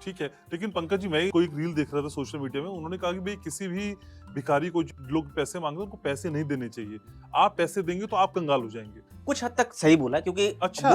ठीक है, लेकिन पंकज जी मैं कोई एक रील देख रहा था सोशल मीडिया में, उन्होंने कहा कि भाई किसी भी भिखारी को जो लोग पैसे मांगते हैं उनको पैसे नहीं देने चाहिए, आप पैसे देंगे तो आप कंगाल हो जाएंगे। कुछ हद तक सही बोला, क्योंकि अच्छा।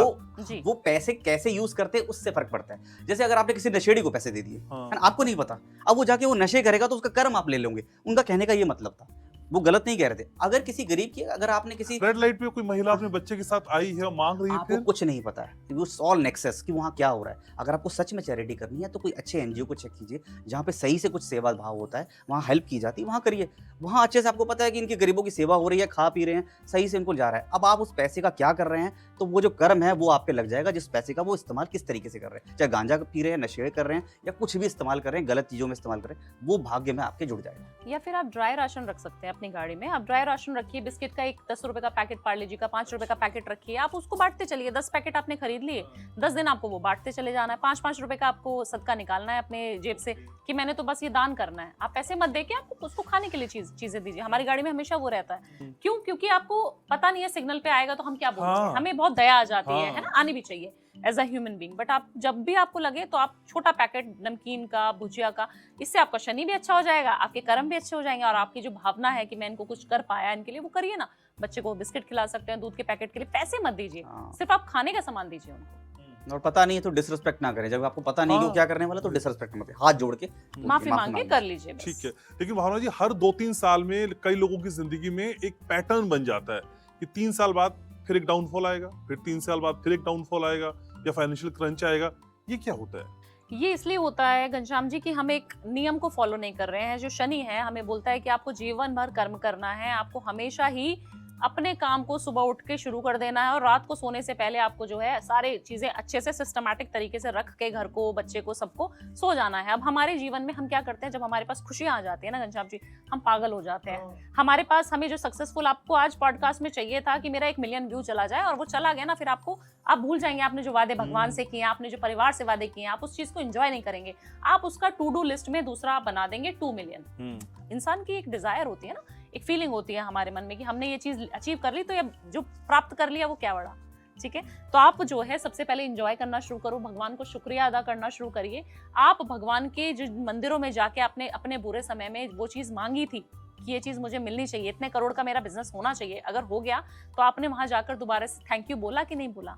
वो पैसे कैसे यूज करते हैं उससे फर्क पड़ता है। जैसे अगर आपने किसी नशेड़ी को पैसे दे दिए, हाँ। है ना, आपको नहीं पता, अब वो जाके वो नशे करेगा तो उसका कर्म आप ले लोगे, उनका कहने का ये मतलब था, वो गलत नहीं कह रहे थे। अगर किसी गरीब की, अगर आपने किसी रेड लाइट पे कोई महिला अपने बच्चे के साथ आई है और मांग रही है, आपको फिर कुछ नहीं पता है कि वो ऑल नेक्सस कि वहाँ क्या हो रहा है। अगर आपको सच में चैरिटी करनी है तो कोई अच्छे एनजीओ को चेक कीजिए जहाँ पे सही से कुछ सेवा भाव होता है, वहाँ हेल्प की जाती है, वहाँ करिए। वहाँ अच्छे से आपको पता है कि इनके गरीबों की सेवा हो रही है, खा पी रहे हैं, सही से इनको जा रहा है। अब आप उस पैसे का क्या कर रहे हैं, तो वो जो कर्म है वो आप पे लग जाएगा, जिस पैसे का वो इस्तेमाल किस तरीके से कर रहे हैं, चाहे गांजा पी रहे हैं, नशे कर रहे हैं, या कुछ भी इस्तेमाल कर रहे हैं, गलत चीज़ों में इस्तेमाल कर रहे हैं, वो भाग्य में आपके जुड़ जाएगा। या फिर आप ड्राई राशन रख सकते हैं अपनी गाड़ी में। आप ड्राई राशन रखिए, बिस्किट का एक 10 रुपए का पैकेट, पार्ले जी का 5 रुपए का पैकेट रखिए, आप उसको बांटते चलिए। 10 पैकेट आपने खरीद लिए, 10 दिन आपको वो बांटते चले जाना है। 5-5 रुपए का आपको सदका निकालना है अपने जेब से कि मैंने तो बस ये दान करना है। आप पैसे मत दे के आपको उसको खाने के लिए चीजें दीजिए। हमारी गाड़ी में हमेशा वो रहता है। क्यों? क्योंकि आपको पता नहीं है सिग्नल पे आएगा तो हम क्या बोलेंगे। हाँ। हमें बहुत दया आ जाती हाँ। है ना, आनी भी चाहिए as a human being. But आप जब भी आपको लगे तो आप छोटा पैकेट नमकीन का, भुजिया का, इससे आपका शनि भी अच्छा हो जाएगा, आपके कर्म भी अच्छे हो जाएंगे, और आपकी जो भावना है कि मैं इनको कुछ कर पाया इनके लिए, वो करिए ना। बच्चे को बिस्किट खिला सकते हैं, दूध के पैकेट के लिए पैसे मत दीजिए, सिर्फ आप खाने का सामान दीजिए उनको। और पता नहीं है तो डिसरिस्पेक्ट ना करें। जब आपको पता नहीं कि वो क्या करने वाला तो डिसरिस्पेक्ट मत, हाथ जोड़ के माफी मांग के कर लीजिए बस। ठीक है। लेकिन भावना जी, हर 2-3 साल में कई लोगों की जिंदगी में एक पैटर्न बन जाता है कि 3 साल बाद फिर एक डाउनफॉल आएगा, फिर 3 साल बाद फिर एक डाउनफॉल आएगा, या फाइनेंशियल क्रंच आएगा। ये क्या होता है? ये इसलिए होता है घनश्याम जी कि हम एक नियम को फॉलो नहीं कर रहे हैं। जो शनि है हमें बोलता है कि आपको जीवन भर कर्म करना है, आपको हमेशा ही अपने काम को सुबह उठ के शुरू कर देना है, और रात को सोने से पहले आपको जो है सारे चीजें अच्छे से सिस्टमैटिक तरीके से रख के घर को, बच्चे को, सबको सो जाना है। अब हमारे जीवन में हम क्या करते हैं, जब हमारे पास खुशियां आ जाती है ना घनश्याम जी, हम पागल हो जाते हैं। हमारे पास, हमें जो सक्सेसफुल, आपको आज पॉडकास्ट में चाहिए था कि मेरा 1 मिलियन व्यू चला जाए, और वो चला गया ना, फिर आपको, आप भूल जाएंगे आपने जो वादे भगवान से किए, आपने जो परिवार से वादे किए, आप उस चीज को एंजॉय नहीं करेंगे। आप उसका टू डू लिस्ट में दूसरा आप बना देंगे 2 मिलियन। इंसान की एक डिजायर होती है ना, एक फीलिंग होती है हमारे मन में कि हमने ये चीज अचीव कर ली, तो ये जो प्राप्त कर लिया वो क्या बड़ा। ठीक है, तो आप जो है सबसे पहले एंजॉय करना शुरू करो, भगवान को शुक्रिया अदा करना शुरू करिए। आप भगवान के जो मंदिरों में जाके आपने अपने बुरे समय में वो चीज मांगी थी कि ये चीज मुझे मिलनी चाहिए, इतने करोड़ का मेरा बिजनेस होना चाहिए, अगर हो गया तो आपने वहां जाकर दोबारा से थैंक यू बोला कि नहीं बोला?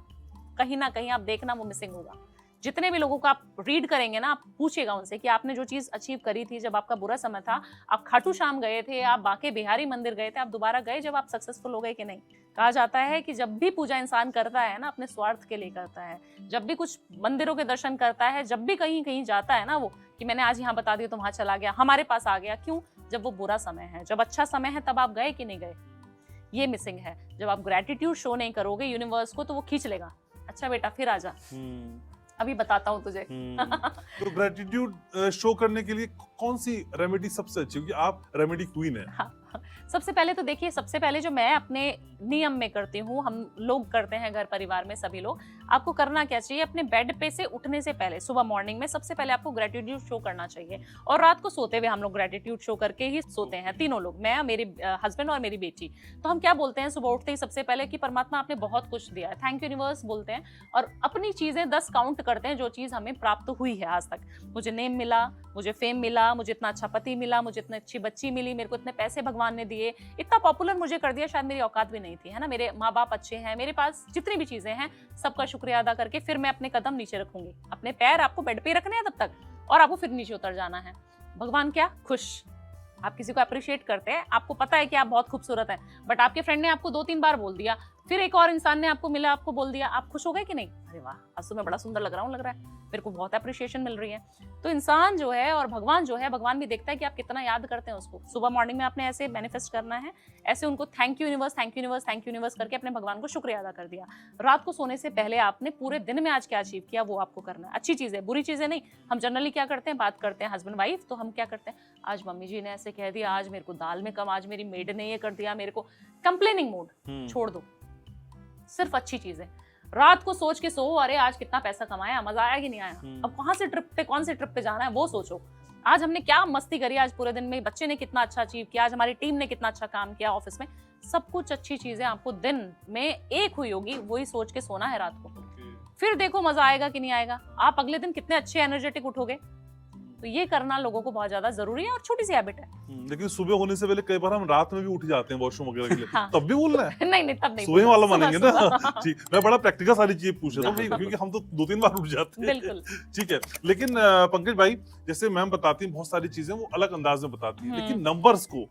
कहीं ना कहीं आप देखना वो मिसिंग होगा। जितने भी लोगों को आप रीड करेंगे ना, आप पूछिएगा उनसे कि आपने जो चीज अचीव करी थी जब आपका बुरा समय था, आप खाटू श्याम गए थे, आप बांके बिहारी मंदिर गए थे, आप दोबारा गए जब आप सक्सेसफुल हो गए कि नहीं? कहा जाता है कि जब भी पूजा इंसान करता है ना, अपने स्वार्थ के लिए करता है। जब भी कुछ मंदिरों के दर्शन करता है, जब भी कहीं कहीं जाता है ना, वो कि मैंने आज यहाँ बता दिया तो वहां चला गया, हमारे पास आ गया, क्यों? जब वो बुरा समय है। जब अच्छा समय है तब आप गए कि नहीं गए? ये मिसिंग है। जब आप ग्रेटिट्यूड शो नहीं करोगे यूनिवर्स को, तो वो खींच लेगा, अच्छा बेटा फिर आजा, अभी बताता हूँ तुझे। तो ग्रेटिट्यूड शो करने के लिए कौन सी रेमेडी सबसे अच्छी, क्योंकि आप रेमेडी क्वीन है। हाँ, सबसे पहले तो देखिए, सबसे पहले जो मैं अपने नियम में करती हूँ, हम लोग करते हैं घर परिवार में सभी लोग, आपको करना क्या चाहिए, अपने बेड पे से उठने से पहले, सुबह मॉर्निंग में सबसे पहले आपको ग्रेटिट्यूड शो करना चाहिए। और रात को सोते हुए हम लोग ग्रेटिट्यूड शो करके ही सोते हैं, तीनों लोग, मैं, मेरे हस्बैंड और मेरी बेटी। तो हम क्या बोलते हैं सुबह उठते ही सबसे पहले कि परमात्मा आपने बहुत कुछ दिया है, थैंक यू यूनिवर्स बोलते हैं, और अपनी चीजें 10 काउंट करते हैं जो चीज हमें प्राप्त हुई है आज तक। मुझे नेम मिला, मुझे फेम मिला, मुझे इतना अच्छा पति मिला, मुझे इतनी अच्छी बच्ची मिली, मेरे को इतने पैसे भगवान ने दिए, इतना पॉपुलर मुझे कर दिया, शायद मेरी औकात भी नहीं थी, है ना, मेरे माँ बाप अच्छे हैं, मेरे पास जितनी भी चीजें हैं सबका शुक्रिया अदा करके फिर मैं अपने कदम नीचे रखूंगी। अपने पैर आपको बेड पे रखने हैं तब तक, और आपको फिर नीचे उतर जाना है। भगवान क्या खुश, आप किसी को अप्रिशिएट करते हैं, आपको पता है कि आप बहुत खूबसूरत हैं, बट आपके फ्रेंड ने आपको 2-3 बार बोल दिया, फिर एक और इंसान ने आपको मिला, आपको बोल दिया, आप खुश हो गए कि नहीं? अरे वाह, आज तो मैं बड़ा सुंदर लग रहा है, मेरे को बहुत अप्रिशिएशन मिल रही है। तो इंसान जो है और भगवान जो है, भगवान भी देखता है कि आप कितना याद करते हैं उसको। सुबह मॉर्निंग में आपने ऐसे मैनिफेस्ट करना है, ऐसे उनको thank you universe, thank you universe, thank you universe करके अपने भगवान को शुक्रिया अदा कर दिया। रात को सोने से पहले आपने पूरे दिन में आज क्या अचीव किया वो आपको करना है। अच्छी चीजें, बुरी चीजें नहीं। हम जनरली क्या करते हैं, बात करते हैं हस्बैंड वाइफ, तो हम क्या करते हैं, आज मम्मी जी ने ऐसे कह दिया, आज मेरे को दाल में कम, आज मेरी मेड ने ये कर दिया, मेरे को कंप्लेनिंग मूड छोड़ दो, सिर्फ अच्छी चीजें। रात को सोच के सो, अरे आज कितना पैसा कमाया, मजा आया कि नहीं आया, अब कौन से ट्रिप पे जाना है वो सोचो, आज हमने क्या मस्ती करी आज पूरे दिन में, बच्चे ने कितना अच्छा अचीव किया, आज हमारी टीम ने कितना अच्छा काम किया ऑफिस में, सब कुछ अच्छी चीजें आपको दिन में एक हुई होगी, वही सोच के सोना है रात को। फिर देखो मजा आएगा कि नहीं आएगा, आप अगले दिन कितने अच्छे एनर्जेटिक उठोगे। तो ये करना लोगों को बहुत ज्यादा जरूरी है और छोटी सी हैबिट है। लेकिन सुबह होने से पहले कई बार हम रात में भी उठ जाते हैं वॉशरूम वगैरह के लिए, हाँ। तब भी बोलना है? नहीं तब नहीं, सुबह वाला मानेंगे ना। सुबह। ठीक, मैं बड़ा प्रैक्टिकल सारी चीजें पूछ रहा था बिल्कुल। क्योंकि हम तो 2-3 बार उठ जाते हैं। बिल्कुल। ठीक है, लेकिन पंकज भाई, जैसे मैम बताती हैं बहुत सारी चीजें, वो अलग अंदाज में बताती हैं, लेकिन नंबर्स को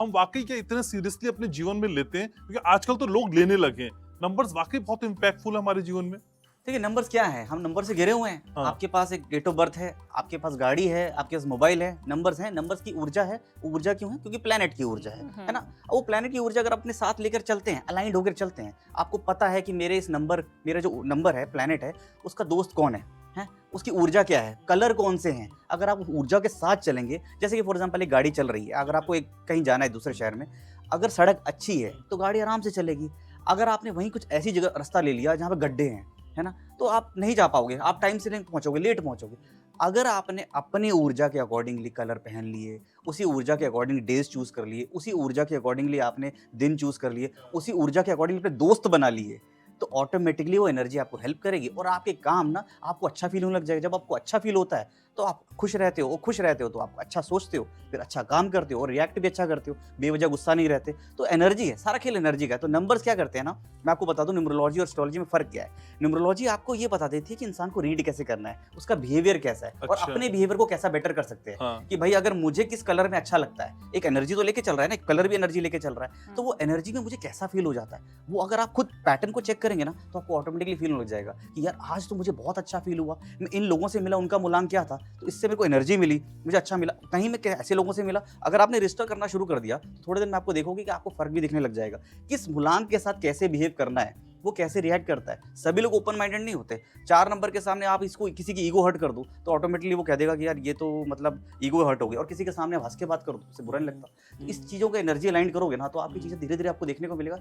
हम वाकई क्या इतने सीरियसली अपने जीवन में लेते हैं? क्योंकि आजकल तो लोग लेने लगे हैं। नंबर्स वाकई बहुत इंपैक्टफुल है हमारे जीवन में। देखिए नंबर्स क्या है, हम नंबर से घिरे हुए हैं। हाँ। आपके पास एक डेट ऑफ बर्थ है, आपके पास गाड़ी है, आपके पास मोबाइल है, नंबर्स हैं। नंबर्स की ऊर्जा है, ऊर्जा क्यों है? क्योंकि प्लेनेट की ऊर्जा है ना। वो प्लेनेट की ऊर्जा अगर अपने साथ लेकर चलते हैं, अलाइंड होकर चलते हैं, आपको पता है कि मेरे इस नंबर, मेरा जो नंबर है, प्लेनेट है, उसका दोस्त कौन है, उसकी ऊर्जा क्या है, कलर कौन से हैं। अगर आप ऊर्जा के साथ चलेंगे, जैसे कि फॉर एग्जांपल एक गाड़ी चल रही है, अगर आपको एक कहीं जाना है दूसरे शहर में, अगर सड़क अच्छी है तो गाड़ी आराम से चलेगी। अगर आपने वहीं कुछ ऐसी जगह रास्ता ले लिया जहाँ पे गड्ढे हैं, है ना, तो आप नहीं जा पाओगे, आप टाइम से नहीं पहुंचोगे, लेट पहुंचोगे। अगर आपने अपनी ऊर्जा के अकॉर्डिंगली कलर पहन लिए, उसी ऊर्जा के अकॉर्डिंग डेज चूज कर लिए, उसी ऊर्जा के अकॉर्डिंगली आपने दिन चूज कर लिए, उसी ऊर्जा के अकॉर्डिंगली अपने दोस्त बना लिए, तो ऑटोमेटिकली वो एनर्जी आपको हेल्प करेगी और आपके काम ना आपको अच्छा फील होने लग जाएगा। जब आपको अच्छा फील होता है तो आप खुश रहते हो, खुश रहते हो तो आप अच्छा सोचते हो, फिर अच्छा काम करते हो और रिएक्ट भी अच्छा करते हो, बेवजह गुस्सा नहीं रहते। तो एनर्जी है, सारा खेल एनर्जी का है। तो नंबर्स क्या करते हैं ना, मैं आपको बता दूं न्यूमरोलॉजी और एस्ट्रोलॉजी में फर्क क्या है। न्यूमरोलॉजी आपको ये बता देती है कि इंसान को रीड कैसे करना है, उसका बिहेवियर कैसा है और अच्छा। अपने बिहेवियर को कैसा बेटर कर सकते हैं। हाँ। कि भाई अगर मुझे किस कलर में अच्छा लगता है, एक एनर्जी तो लेके चल रहा है ना, एक कलर भी एनर्जी लेके चल रहा है, तो वो एनर्जी में मुझे कैसा फील हो जाता है, वो अगर आप खुद पैटर्न को चेक करेंगे ना, तो आपको ऑटोमेटिकली फील होने लग जाएगा कि यार आज तो मुझे बहुत अच्छा फील हुआ, मैं इन लोगों से मिला, उनका मूलांक क्या था, तो इससे मेरे को एनर्जी मिली, मुझे अच्छा मिला। कहीं मैं ऐसे लोगों से मिला, अगर आपने रजिस्टर करना शुरू कर दिया तो थोड़े दिन में आपको देखोगे कि आपको फर्क भी दिखने लग जाएगा, किस मूलांक के साथ कैसे बिहेव करना है, वो कैसे रिएक्ट करता है। सभी लोग ओपन माइंडेड नहीं होते। 4 नंबर के सामने आप इसको किसी की ईगो हर्ट कर दो तो ऑटोमेटिकली वो कह देगा कि यार ये तो मतलब ईगो हर्ट हो गई, और किसी के सामने आप हंस के बात कर दो उससे बुरा नहीं लगता। इस चीज़ों का एनर्जी अलाइन करोगे ना, तो आपकी चीज़ें धीरे धीरे आपको देखने को मिलेगा,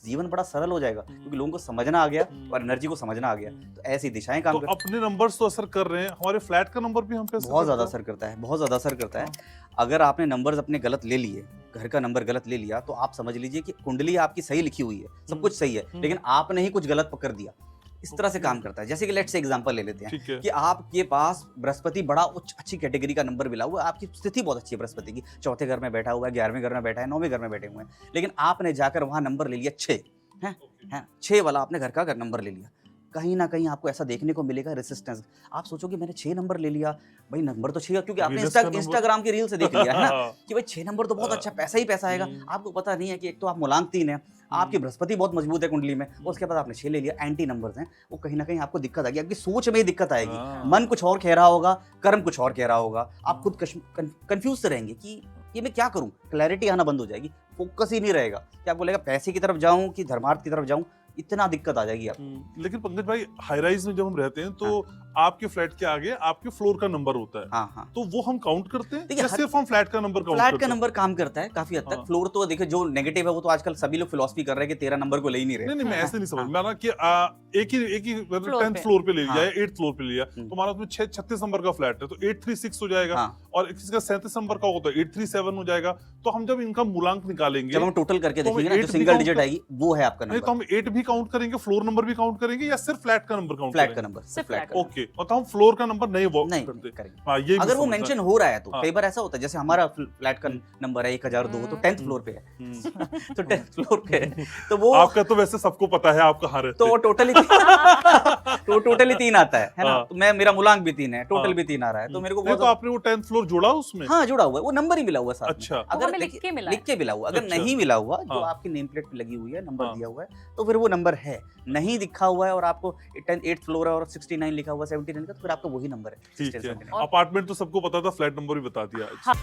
जीवन बड़ा सरल हो जाएगा क्योंकि लोगों को समझना आ गया और एनर्जी को समझना आ गया। तो ऐसी दिशाएं काम तो करती अपने नंबर्स तो असर कर रहे हैं, हमारे फ्लैट का नंबर भी हम पे असर बहुत ज़्यादा करता असर करता है, बहुत ज़्यादा असर करता है। अगर आपने नंबर्स अपने गलत ले लिए, घर का नंबर गलत ले लिया, तो आप समझ लीजिए कि कुंडली आपकी सही लिखी हुई है, सब कुछ सही है, लेकिन आपने ही कुछ गलत पकड़ दिया। इस तरह से काम करता है। जैसे कि लेट्स से एग्जांपल ले लेते हैं ठीक है। कि आपके पास बृहस्पति बड़ा उच्च अच्छी कैटेगरी का नंबर मिला हुआ है, आपकी स्थिति बहुत अच्छी है बृहस्पति की, चौथे घर में बैठा हुआ है, 11वें घर में बैठा है, 9वें घर में बैठे हुए हैं, लेकिन आपने जाकर वहां नंबर ले लिया 6 है, 6 वाला आपने घर का नंबर ले लिया। कहीं ना कहीं आपको ऐसा देखने को मिलेगा रेसिस्टेंस। आप सोचोगे मैंने 6 नंबर ले लिया, भाई नंबर तो 6 है, क्योंकि आपने Venus का नंबर। इंस्टाग्राम की रील से देख लिया है ना हाँ। कि भाई 6 नंबर तो बहुत अच्छा, पैसा ही पैसा आएगा। आपको पता नहीं है कि एक तो आप मूलांक 3 है, आपकी बृहस्पति बहुत मजबूत है कुंडली में, उसके बाद आपने 6 ले लिया, एंटी नंबर्स हैं, वो कहीं ना कहीं आपको दिक्कत आएगी, आपकी सोच में ही दिक्कत आएगी। हाँ। मन कुछ और कह रहा होगा, कर्म कुछ और कह रहा होगा, आप खुद कंफ्यूज से रहेंगे कि ये मैं क्या करूं, क्लैरिटी आना बंद हो जाएगी, फोकस ही नहीं रहेगा कि आपको लगेगा पैसे की तरफ जाऊं कि धर्मार्थ की तरफ जाऊं, इतना दिक्कत आ जाएगी आपको। लेकिन पंकज भाई, हाई राइज में जब हम रहते हैं तो आपके फ्लैट के आगे आपके फ्लोर का नंबर होता है, हाँ तो वो हम काउंट करते हैं देखिए, या सिर्फ हम फ्लैट का नंबर काउंट फ्लैट करते का हैं? नंबर काम करता है काफी हद तक। हाँ। फ्लोर तो देखिए जो नेगेटिव है वो तो आजकल सभी लोग फिलॉसफी कर रहे हैं कि 13 नंबर को ले ही नहीं रहे। नहीं मैं ऐसे नहीं समझ हाँ। माना कि एक ही मतलब फ्लोर 10th पे। फ्लोर पे ले लिया हाँ। या 8th फ्लोर पे लिया, तो माना उसमें 36 नंबर का फ्लैट है तो 836 हो जाएगा, हाँ। और किसी का 37 नंबर का होता है 837 हो जाएगा। तो हम जब इनका मूलांक निकालेंगे, जब हम टोटल करके तो हमें देखेंगे ना, 8 जो भी सिंगल count डिजिट कर- आएगी वो है आपका नहीं तो नंबर, हम 8 भी काउंट करेंगे, फ्लोर नंबर भी काउंट करेंगे, या सिर्फ फ्लैट का नंबर काउंट फ्लैट का करेंगे? नंबर, सिर्फ फ्लैट फ्लैट का ओके, मतलब हम फ्लोर का नंबर नहीं नहीं करते। करेंगे। हाँ, ये भी अगर वो समझना है। मेंशन हो रहा है तो हाँ। कई बार ऐसा होता है, जैसे हमारा फ्लैट का नंबर है 1002 तो 10th फ्लोर पे है, हम्म। तो 10th फ्लोर पे है, तो वो आपका तो वैसे सबको पता है आप कहाँ रहते तो हैं। टोटली तो टोटली 3 आता है ना, हाँ। तो मैं मेरा मूलांक भी 3 है, टोटल हाँ। भी 3 आ रहा है, तो मेरे को नहीं, बहुत तो आपने वो 10th फ्लोर जोड़ा उसमें? हाँ जुड़ा हुआ है, वो नंबर ही मिला हुआ है साथ में। अच्छा। वो अगर हमें लिख देखिए, के मिला लिख है। के मिला हुआ, अगर अच्छा। नहीं मिला हुआ जो हाँ। आपकी नेम प्लेट पे लगी हुई है, नंबर हाँ। दिया हुआ है, तो फिर वो नंबर है। नहीं दिखा हुआ है और आपको 8th फ्लोर है और 69 लिखा हुआ है, 79 का, तो फिर आपका वही नंबर है। ठीक है, 69, 79। अपार्टमेंट तो सबको पता था, फ्लैट नंबर भी बता दिया। हाँ।